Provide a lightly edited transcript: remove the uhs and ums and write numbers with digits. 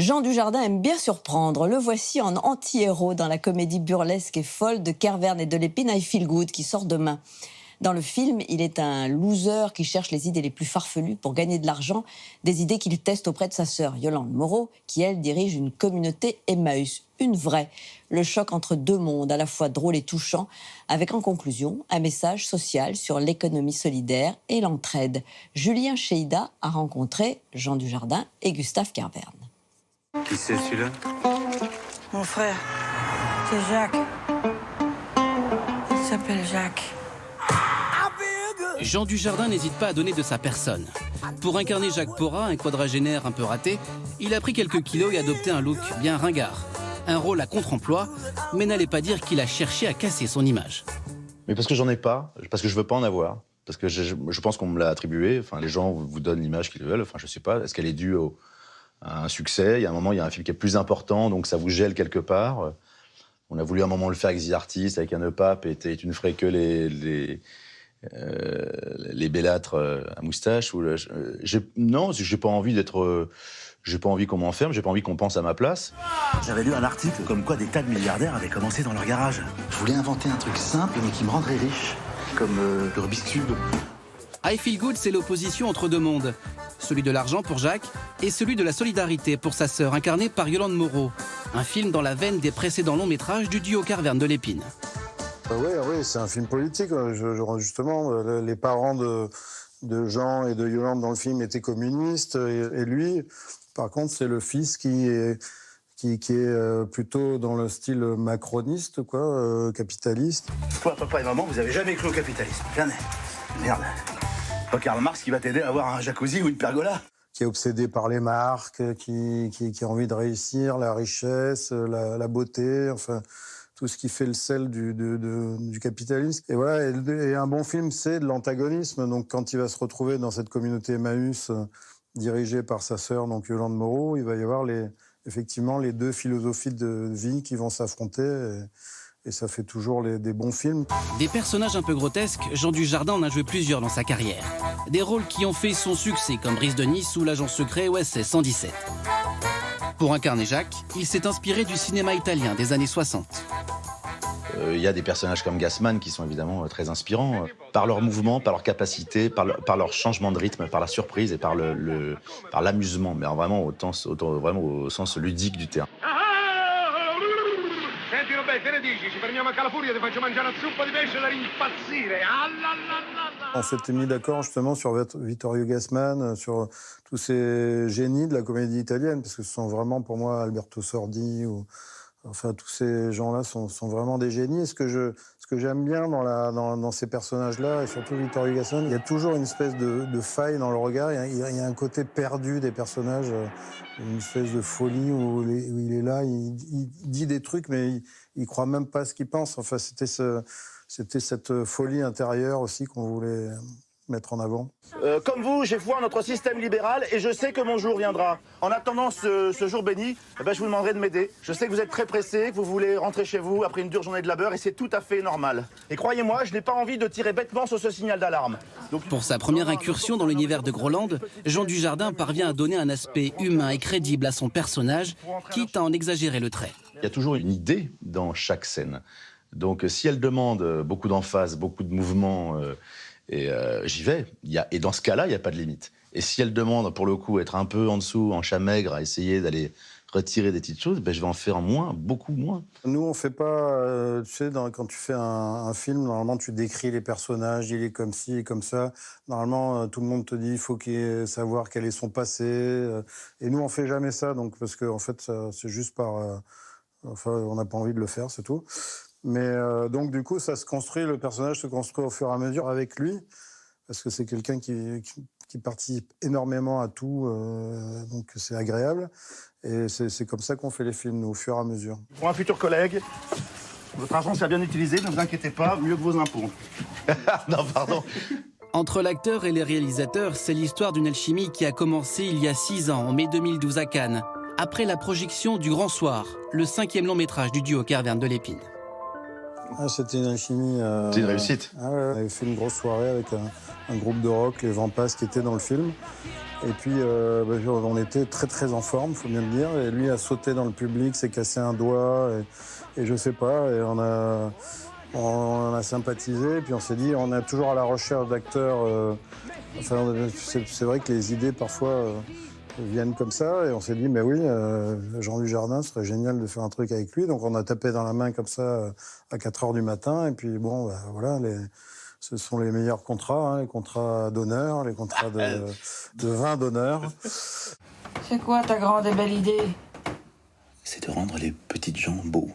Jean Dujardin aime bien surprendre. Le voici en anti-héros dans la comédie burlesque et folle de Kervern et de Lépine, I Feel Good, qui sort demain. Dans le film, il est un loser qui cherche les idées les plus farfelues pour gagner de l'argent, des idées qu'il teste auprès de sa sœur, Yolande Moreau, qui, elle, dirige une communauté Emmaüs, une vraie. Le choc entre deux mondes, à la fois drôle et touchant, avec en conclusion un message social sur l'économie solidaire et l'entraide. Julien Cheida a rencontré Jean Dujardin et Gustave Kervern. Qui c'est celui-là? Mon frère, c'est Jacques. Il s'appelle Jacques. Jean Dujardin n'hésite pas à donner de sa personne. Pour incarner Jacques Porrat, un quadragénaire un peu raté, il a pris quelques kilos et adopté un look bien ringard. Un rôle à contre-emploi, mais n'allez pas dire qu'il a cherché à casser son image. Mais parce que j'en ai pas, parce que je veux pas en avoir, parce que je pense qu'on me l'a attribué, enfin les gens vous donnent l'image qu'ils veulent, enfin je sais pas, est-ce qu'elle est due à un succès? Il y a un moment, il y a un film qui est plus important, donc ça vous gèle quelque part. On a voulu à un moment le faire avec The Artist, avec un EPAP, et tu ne ferais que les bellâtres à moustache. Non, j'ai pas envie d'être... j'ai pas envie qu'on m'enferme, j'ai pas envie qu'on pense à ma place. J'avais lu un article comme quoi des tas de milliardaires avaient commencé dans leur garage. Je voulais inventer un truc simple mais qui me rendrait riche, comme le Rubik's Cube. I Feel Good, c'est l'opposition entre deux mondes. Celui de l'argent pour Jacques et celui de la solidarité pour sa sœur, incarnée par Yolande Moreau. Un film dans la veine des précédents longs métrages du duo Kervern de Lépine. Oui, c'est un film politique. Justement, les parents de Jean et de Yolande dans le film étaient communistes. Et lui, par contre, c'est le fils qui est plutôt dans le style macroniste, capitaliste. Toi, papa et maman, vous avez jamais cru au capitalisme. Jamais. Merde. Pas Karl Marx qui va t'aider à avoir un jacuzzi ou une pergola. Qui est obsédé par les marques, qui a envie de réussir, la richesse, la beauté, enfin... tout ce qui fait le sel du capitalisme. Et voilà, et un bon film, c'est de l'antagonisme. Donc quand il va se retrouver dans cette communauté Emmaüs, dirigée par sa sœur, donc Yolande Moreau, il va y avoir effectivement les deux philosophies de vie qui vont s'affronter. Et ça fait toujours des bons films. Des personnages un peu grotesques, Jean Dujardin en a joué plusieurs dans sa carrière. Des rôles qui ont fait son succès, comme Brice de Nice ou l'agent secret OSS 117. Pour incarner Jacques, il s'est inspiré du cinéma italien des années 60. Il y a des personnages comme Gassman qui sont évidemment très inspirants, par leur mouvement, par leur capacité, par leur changement de rythme, par la surprise et par l'amusement, mais vraiment vraiment au sens ludique du terme. Senti Roberto, che ne dici? Ci fermiamo a Calafuria, ti faccio mangiare una zuppa di pesce da rimpazzire. On s'était mis d'accord justement sur Vittorio Gassman, sur tous ces génies de la comédie italienne, parce que ce sont vraiment pour moi Alberto Sordi, enfin tous ces gens-là sont vraiment des génies. Et ce que j'aime bien dans ces personnages-là, et surtout Vittorio Gassman, il y a toujours une espèce de faille dans le regard, il y a un côté perdu des personnages, une espèce de folie où il est là, il dit des trucs, mais il croit même pas ce qu'il pense. Enfin, c'était cette folie intérieure aussi qu'on voulait mettre en avant. Comme vous, j'ai foi en notre système libéral et je sais que mon jour viendra. En attendant ce jour béni, je vous demanderai de m'aider. Je sais que vous êtes très pressé, que vous voulez rentrer chez vous après une dure journée de labeur et c'est tout à fait normal. Et croyez-moi, je n'ai pas envie de tirer bêtement sur ce signal d'alarme. Pour sa première incursion dans l'univers de Groland, Jean Dujardin parvient à donner un aspect humain et crédible à son personnage, quitte à en exagérer le trait. Il y a toujours une idée dans chaque scène. Donc si elle demande beaucoup d'emphase, beaucoup de mouvement... j'y vais. Et dans ce cas-là, il n'y a pas de limite. Et si elle demande, pour le coup, être un peu en dessous, en chat maigre, à essayer d'aller retirer des petites choses, je vais en faire moins, beaucoup moins. Nous, on ne fait pas... tu sais, quand tu fais un film, normalement, tu décris les personnages, il est comme ci, comme ça. Normalement, tout le monde te dit il faut savoir quel est son passé. Et nous, on ne fait jamais ça, donc, parce qu'en fait, c'est juste par... on n'a pas envie de le faire, c'est tout. Mais donc, du coup, le personnage se construit au fur et à mesure avec lui, parce que c'est quelqu'un qui participe énormément à tout, donc c'est agréable. Et c'est comme ça qu'on fait les films, nous, au fur et à mesure. Pour un futur collègue, votre argent s'est bien utilisé, ne vous inquiétez pas, mieux que vos impôts. Non, pardon. Entre l'acteur et les réalisateurs, c'est l'histoire d'une alchimie qui a commencé il y a 6 ans, en mai 2012 à Cannes, après la projection du Grand Soir, le 5e long métrage du duo Kervern de Lépine. Ah, c'était une alchimie. C'est une réussite. Ah ouais, on avait fait une grosse soirée avec un groupe de rock, les Vampas, qui étaient dans le film. Et puis, on était très très en forme, faut bien le dire. Et lui a sauté dans le public, s'est cassé un doigt, et je sais pas. Et on a sympathisé, et puis on s'est dit, on est toujours à la recherche d'acteurs. C'est vrai que les idées parfois viennent comme ça, et on s'est dit, mais oui, Jean Dujardin, ce serait génial de faire un truc avec lui. Donc on a tapé dans la main comme ça à 4h du matin, et puis bon, voilà, ce sont les meilleurs contrats, les contrats d'honneur, les contrats de vin d'honneur. C'est quoi ta grande et belle idée? C'est de rendre les petites gens beaux.